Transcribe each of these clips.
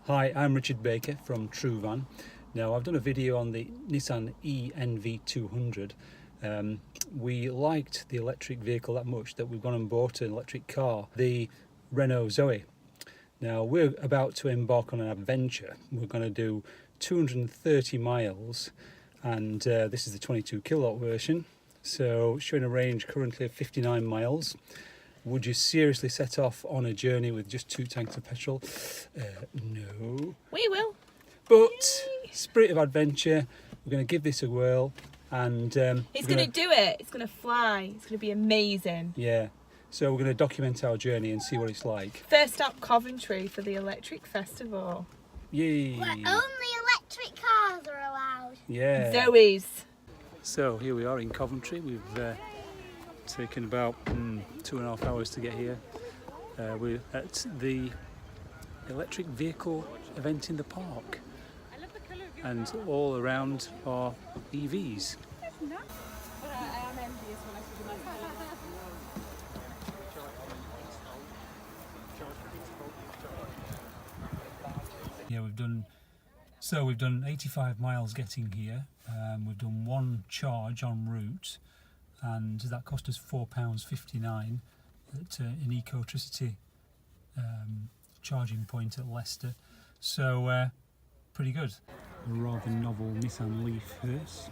Hi, I'm Richard Baker from TrueVan. Now, I've done a video on the Nissan ENV200. We liked the electric vehicle that much that we've gone and bought an electric car, the Renault Zoe. Now, we're about to embark on an adventure. We're going to do 230 miles, and this is the 22 kilowatt version. So, showing a range currently of 59 miles. Would you seriously set off on a journey with just 2 tanks of petrol? No. We will. But spirit of adventure, we're going to give this a whirl, and It's going to do it. It's going to fly. It's going to be amazing. Yeah. So we're going to document our journey and see what it's like. First up, Coventry for the Electric Festival. Yay! Where only electric cars are allowed. Yeah. Zoe's. So here we are in Coventry. We've taken about 2.5 hours to get here. We're at the electric vehicle event in the park, and all around are EVs. Yeah, we've done 85 miles getting here. We've done 1 charge en route, and that cost us £4.59 at an Ecotricity charging point at Leicester. So pretty good. A rather novel Nissan Leaf hearse.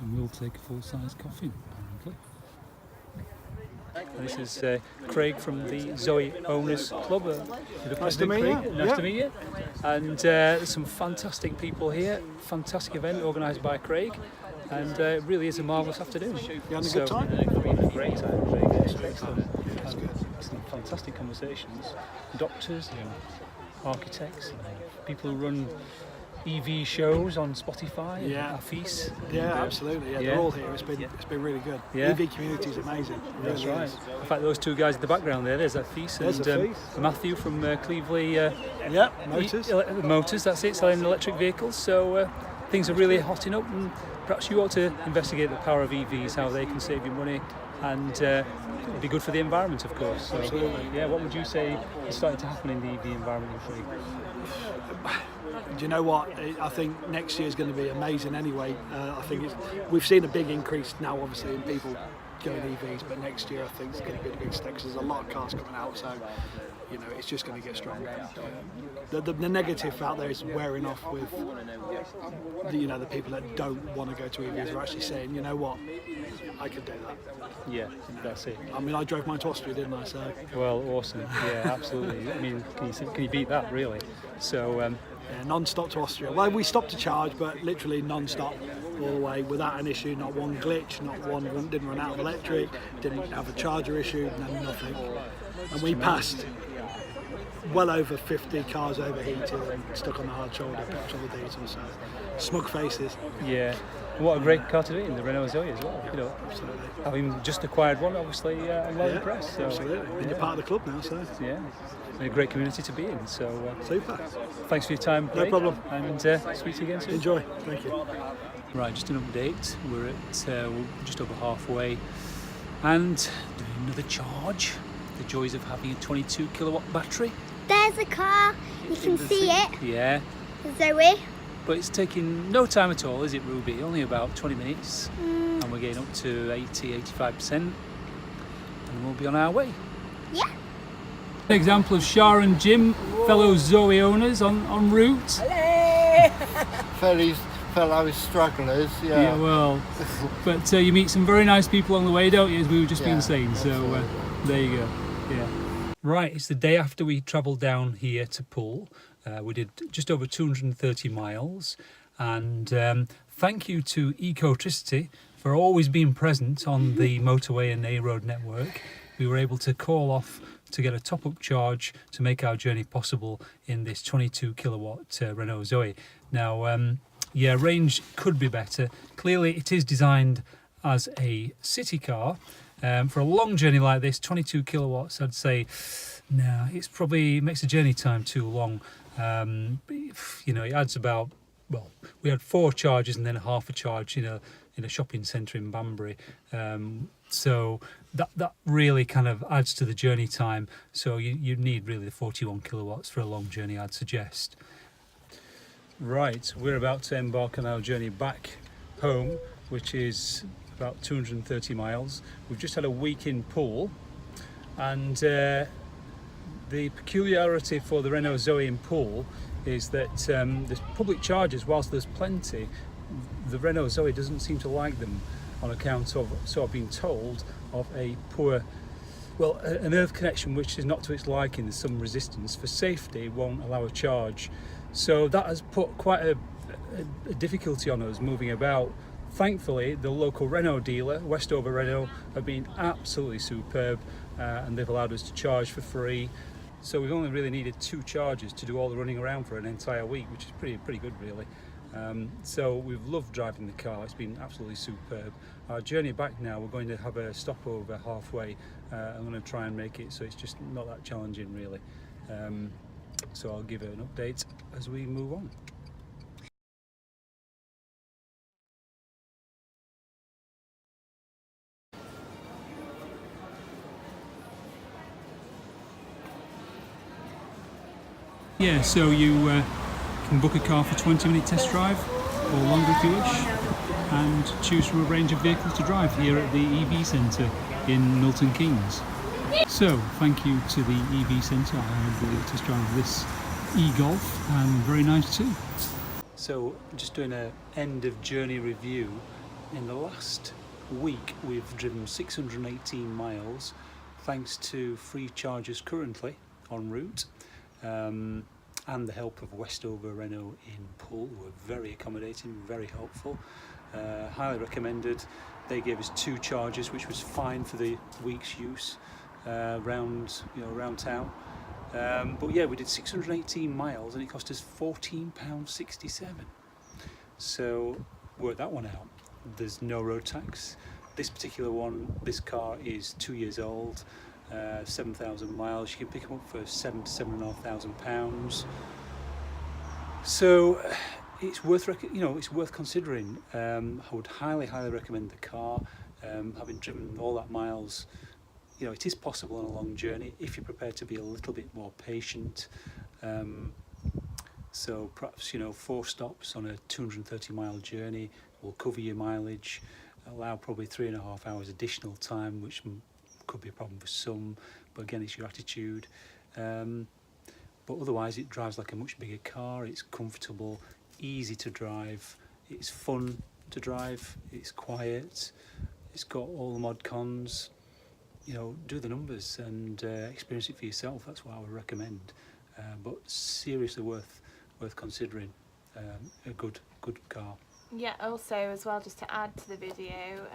And we'll take a full-size coffin, apparently. And this is Craig from the Zoe Owners Club. Nice to meet you. Nice to meet you. And there's some fantastic people here. Fantastic event organised by Craig. And it really is a marvellous afternoon. You having a good time? Great time, Craig. Excellent. Some fantastic conversations. Doctors and architects, and people who run EV shows on Spotify and Afis. Yeah, absolutely. Yeah, they're all here. It's been really good. Yeah. EV community is amazing. That's right. In fact, those 2 guys in the background there's Afis and Matthew from Cleveley. Motors. That's it, selling electric vehicles. So things are really hotting up, and perhaps you ought to investigate the power of EVs, how they can save you money, and be good for the environment, of course. So, absolutely. Yeah. What would you say is starting to happen in the EV environment? Do you know what? I think next year is going to be amazing anyway. I think we've seen a big increase now, obviously, in people going EVs, but next year I think it's going to be a big step because there's a lot of cars coming out, so it's just going to get stronger. The negative out there is wearing off with the people that don't want to go to EVs are actually saying, you know what, I could do that. Yeah, that's it. I mean, I drove mine to Austria, didn't I? So. Well, awesome. Yeah, absolutely. I mean, can you beat that, really? So. Yeah, non-stop to Austria. Well, we stopped to charge, but literally non-stop all the way without an issue. Not one glitch, didn't run out of electric, didn't have a charger issue, nothing. And we passed well over 50 cars overheated and stuck on the hard shoulder, petrol or diesel. So smug faces. Yeah. What a great car to do in the Renault Zoe as well. Absolutely. Having just acquired one, obviously, I'm well impressed. So, absolutely. And you're part of the club now, so. Yeah. A great community to be in. So super. Thanks for your time, Craig. No problem. And speak to you again soon. Enjoy. Thank you. Right, just an update. We're at just over halfway, and doing another charge. The joys of having a 22 kilowatt battery. There's a car. You can see it. Yeah. Zoe. But it's taking no time at all, is it, Ruby? Only about 20 minutes, and we're getting up to 80-85%, and we'll be on our way. Yeah. An example of Shah and Jim, fellow Zoe owners on route. Hello! Fellow strugglers, Yeah, well, but you meet some very nice people on the way, don't you, as we were just been saying, so there you go, yeah. Right, it's the day after we travelled down here to Poole. We did just over 230 miles, and thank you to Ecotricity for always being present on the motorway and A road network. We were able to call off to get a top-up charge to make our journey possible in this 22 kilowatt Renault Zoe. Now, yeah, range could be better. Clearly it is designed as a city car. For a long journey like this, 22 kilowatts, I'd say, nah, it's probably makes the journey time too long. You know, it adds about, well, we had 4 charges and then half a charge in a shopping centre in Banbury. So that really kind of adds to the journey time. So you need really the 41 kilowatts for a long journey, I'd suggest. Right, we're about to embark on our journey back home, which is about 230 miles. We've just had a week in Poole, and the peculiarity for the Renault Zoe in Poole is that there's public charges. Whilst there's plenty, the Renault Zoe doesn't seem to like them on account of, so I've been told, of a poor, well, an earth connection which is not to its liking. There's some resistance. For safety, won't allow a charge. So that has put quite a difficulty on us moving about. Thankfully, the local Renault dealer, Westover Renault, have been absolutely superb, and they've allowed us to charge for free. So we've only really needed 2 charges to do all the running around for an entire week, which is pretty good, really. So we've loved driving the car. It's been absolutely superb. Our journey back now, we're going to have a stopover halfway. I'm going to try and make it so it's just not that challenging, really. So I'll give it an update as we move on. Yeah, so you can book a car for 20-minute test drive or longer if you wish, and choose from a range of vehicles to drive here at the EV Centre in Milton Keynes. So, thank you to the EV Centre. I had the test drive of this e-Golf, and very nice too. So, just doing an end of journey review. In the last week, we've driven 618 miles, thanks to free charges currently en route. And the help of Westover Renault in Poole, who were very accommodating, very helpful, highly recommended. They gave us 2 charges, which was fine for the week's use around town. But yeah, we did 618 miles and it cost us £14.67. So work that one out. There's no road tax. This particular one, this car is 2 years old. 7,000 miles. You can pick them up for £7,000 to £7,500. So it's worth it's worth considering. I would highly recommend the car. Having driven all that miles, it is possible on a long journey if you're prepared to be a little bit more patient. So perhaps 4 stops on a 230-mile journey will cover your mileage, allow probably 3.5 hours additional time, which could be a problem for some, but again, it's your attitude. But otherwise, it drives like a much bigger car. It's comfortable, easy to drive, it's fun to drive, it's quiet, it's got all the mod cons. Do the numbers and experience it for yourself. That's what I would recommend. But seriously worth considering. A good car. Yeah, also as well, just to add to the video,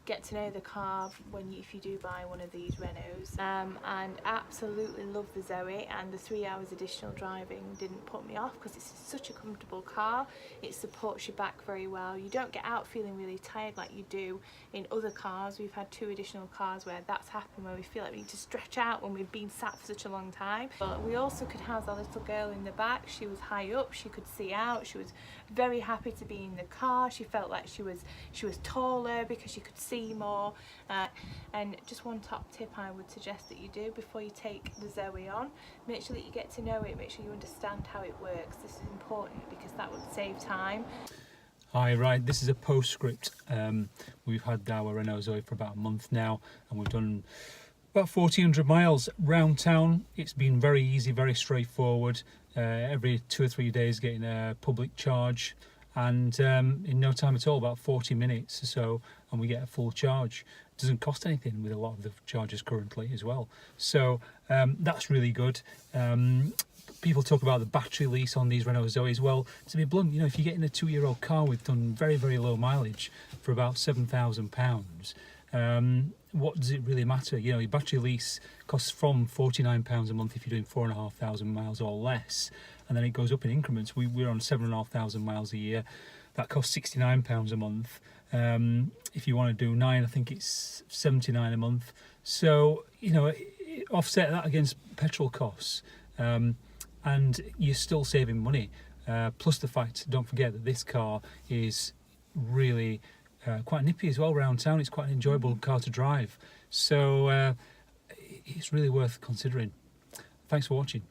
get to know the car if you do buy one of these Renaults, and absolutely love the Zoe, and the 3 hours additional driving didn't put me off because it's such a comfortable car. It supports your back very well. You don't get out feeling really tired like you do in other cars. We've had 2 additional cars where that's happened, where we feel like we need to stretch out when we've been sat for such a long time. But we also could house our little girl in the back. She was high up, she could see out, she was very happy to be in the car. She felt like she was taller because she could see more. And just one top tip I would suggest that you do before you take the Zoe on, make sure that you get to know it, make sure you understand how it works. This is important because that would save time. Hi, right, this is a postscript. We've had our Renault Zoe for about a month now, and we've done about 1,400 miles round town. It's been very easy, very straightforward. Every 2 or 3 days getting a public charge, and in no time at all, about 40 minutes or so, and we get a full charge. It doesn't cost anything with a lot of the charges currently as well. So that's really good. People talk about the battery lease on these Renault Zoes. Well, to be blunt, if you're getting a 2-year-old car with done very low mileage for about £7,000, what does it really matter? Your battery lease costs from £49 a month if you're doing 4,500 miles or less, and then it goes up in increments. We're on 7,500 miles a year. that costs £69 a month. If you want to do 9, I think it's £79 a month. So, you know, offset that against petrol costs, and you're still saving money. Plus the fact, don't forget that this car is really quite nippy as well around town. It's quite an enjoyable car to drive. So it's really worth considering. Thanks for watching.